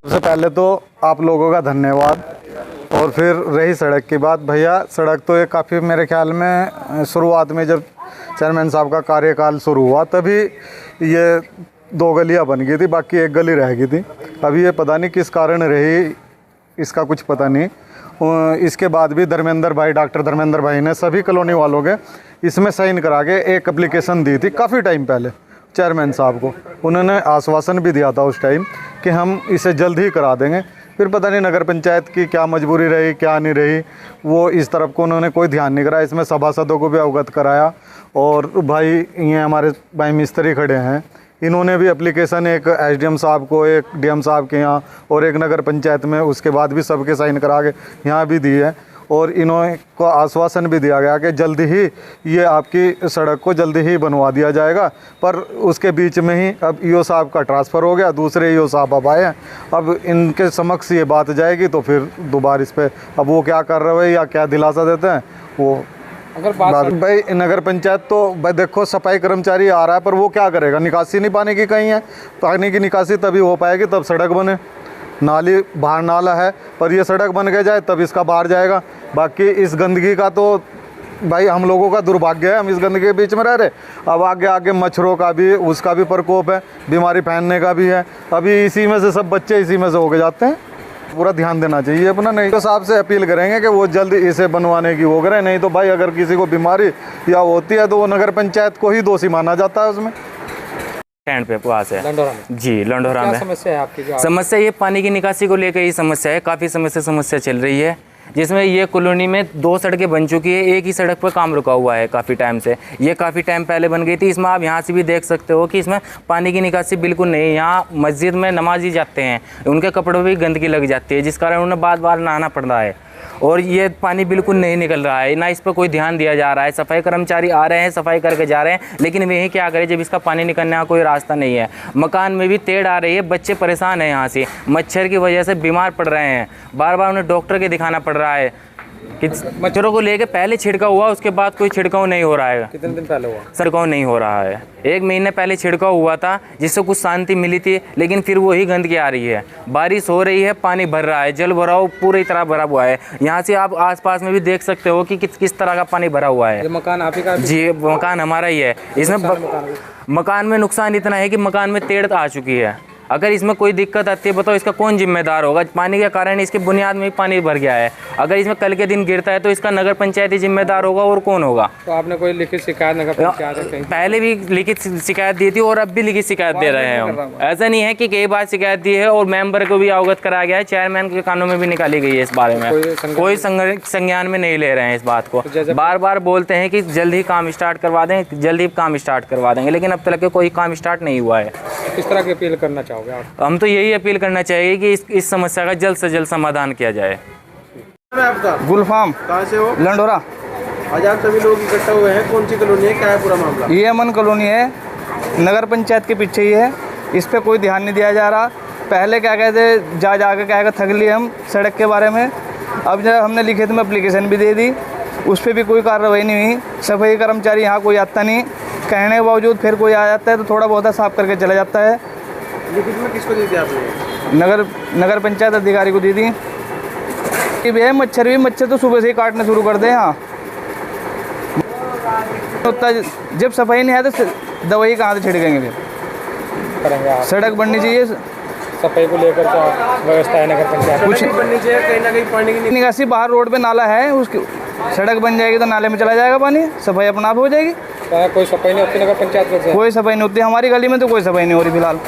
सबसे पहले तो आप लोगों का धन्यवाद। और फिर रही सड़क की बात, भैया सड़क तो ये काफ़ी मेरे ख्याल में शुरुआत में जब चेयरमैन साहब का कार्यकाल शुरू हुआ तभी ये 2 गलियां बन गई थी, बाकी 1 गली रह गई थी। अभी ये पता नहीं किस कारण रही, इसका कुछ पता नहीं। इसके बाद भी धर्मेंद्र भाई, डॉक्टर धर्मेंद्र भाई ने सभी कॉलोनी वालों के इसमें साइन करा के एक एप्लीकेशन दी थी काफ़ी टाइम पहले चेयरमैन साहब को। उन्होंने आश्वासन भी दिया था उस टाइम कि हम इसे जल्द ही करा देंगे। फिर पता नहीं नगर पंचायत की क्या मजबूरी रही, क्या नहीं रही, वो इस तरफ को उन्होंने कोई ध्यान नहीं कराया। इसमें सभासदों को भी अवगत कराया। और भाई ये हमारे भाई मिस्त्री खड़े हैं, इन्होंने भी एप्लीकेशन एक एसडीएम साहब को, एक डीएम साहब के यहाँ और एक नगर पंचायत में, उसके बाद भी सबके साइन करा के यहाँ भी दी है। और इन्होंने को आश्वासन भी दिया गया कि जल्दी ही ये आपकी सड़क को जल्दी ही बनवा दिया जाएगा। पर उसके बीच में ही अब ईओ साहब का ट्रांसफ़र हो गया, दूसरे ईओ साहब अब आए हैं। अब इनके समक्ष ये बात जाएगी तो फिर दोबारा इस पर अब वो क्या कर रहे हैं या क्या दिलासा देते हैं वो। अगर बात भाई नगर पंचायत तो भाई देखो सफाई कर्मचारी आ रहा है, पर वो क्या करेगा, निकासी नहीं पानी की कहीं है। पानी की निकासी तभी हो पाएगी तब सड़क बने। नाली बाहर नाला है, पर ये सड़क बन के जाए तब इसका बाहर जाएगा। बाकी इस गंदगी का तो भाई हम लोगों का दुर्भाग्य है, हम इस गंदगी के बीच में रह रहे। अब आगे आगे मच्छरों का भी, उसका भी प्रकोप है, बीमारी फैलने का भी है। अभी इसी में से सब बच्चे इसी में से होके जाते हैं। पूरा ध्यान देना चाहिए अपना। नहीं तो साहब से अपील करेंगे कि वो जल्द इसे बनवाने की वो करें। नहीं तो भाई अगर किसी को बीमारी या होती है तो वो नगर पंचायत को ही दोषी माना जाता है उसमें। स्टैंड पे पास है लंडोरा में। जी, लंडोरा में समस्या है आपकी? समस्या ये पानी की निकासी को लेकर ही समस्या है। काफ़ी समय से समस्या चल रही है, जिसमें ये कॉलोनी में 2 सड़कें बन चुकी है। एक ही सड़क पर काम रुका हुआ है काफ़ी टाइम से। ये काफ़ी टाइम पहले बन गई थी। इसमें आप यहाँ से भी देख सकते हो कि इसमें पानी की निकासी बिल्कुल नहीं है। यहाँ मस्जिद में नमाजी जाते हैं, उनके कपड़ों पर भी गंदगी लग जाती है, जिस कारण उन्हें बार बार नहाना पड़ रहा है। और ये पानी बिल्कुल नहीं निकल रहा है, ना इस पर कोई ध्यान दिया जा रहा है। सफाई कर्मचारी आ रहे हैं, सफाई करके जा रहे हैं, लेकिन वे ही क्या करें जब इसका पानी निकलने का कोई रास्ता नहीं है। मकान में भी तेड़ आ रही है, बच्चे परेशान हैं यहाँ से, मच्छर की वजह से बीमार पड़ रहे हैं। बार बार उन्हें डॉक्टर के दिखाना पड़ रहा है कि मच्छरों को लेके पहले छिड़काव हुआ, उसके बाद कोई छिड़काव नहीं हो रहा है। कितने दिन पहले हुआ? छिड़काव नहीं हो रहा है। 1 महीने पहले छिड़काव हुआ था, जिससे कुछ शांति मिली थी, लेकिन फिर वही गंदगी आ रही है। बारिश हो रही है, पानी भर रहा है, जल भराव पूरी तरह भरा हुआ है। यहाँ से आप आसपास में भी देख सकते हो कि किस तरह का पानी भरा हुआ है। मकान आप ही का? जी, मकान हमारा ही है। इसमें मकान में नुकसान इतना है कि मकान में तेड़ आ चुकी है। अगर इसमें कोई दिक्कत आती है, बताओ इसका कौन जिम्मेदार होगा? पानी के कारण इसके बुनियाद में पानी भर गया है। अगर इसमें कल के दिन गिरता है तो इसका नगर पंचायत ही जिम्मेदार होगा, और कौन होगा? तो आपने कोई लिखित शिकायत नगर पंचायत? पहले भी लिखित शिकायत दी थी और अब भी लिखित शिकायत दे रहे हैं हम। ऐसा नहीं है कि कई बार शिकायत दी है, और मेंबर को भी अवगत कराया गया है। चेयरमैन के कानों में भी निकाली गई है इस बारे में। कोई संज्ञान में नहीं ले रहे हैं इस बात को। बार बार बोलते हैं कि जल्द ही काम स्टार्ट करवा दें, जल्द ही काम स्टार्ट करवा देंगे, लेकिन अब तक कोई काम स्टार्ट नहीं हुआ है। किस तरह की अपील करना चाहोगे आप? हम तो यही अपील करना चाहिए कि इस समस्या का जल्द से जल्द समाधान किया जाए। आपका गुलफाम, कहाँ से हो? लंडोरा। आज आप सभी लोग इकट्ठा हुए हैं, कौन सी कॉलोनी है, क्या है पूरा मामला? ये अमन कॉलोनी है, नगर पंचायत के पीछे ही है। इस पे कोई ध्यान नहीं दिया जा रहा। पहले क्या कहते जा के क्या कहते थक लिए हम सड़क के बारे में। अब जब हमने लिखित में एप्लीकेशन भी दे दी, उस पर भी कोई कार्रवाई नहीं हुई। सफाई कर्मचारी यहाँ कोई आता नहीं, कहने के बावजूद फिर कोई आ जाता है तो थोड़ा बहुत साफ करके चला जाता है। लिखित में किसको दी थी आपने? नगर पंचायत अधिकारी को दी थी। कि भी है मच्छर तो सुबह से ही काटने शुरू कर दे। यहाँ जब सफाई नहीं है तो दवाई कहाँ से छिड़केंगे? फिर करेंगे आप? सड़क बननी चाहिए, सफाई को लेकर क्या व्यवस्था है नगर पंचायत? कुछ बननी चाहिए, कहीं ना कहीं पानी की निकासी बाहर रोड पे नाला है, उसकी सड़क बन जाएगी तो नाले में चला जाएगा पानी, सफाई अपना आप हो जाएगी। कोई सफाई नहीं होती नगर पंचायत में? कोई सफाई नहीं होती हमारी गली में, तो कोई सफाई नहीं हो रही फिलहाल।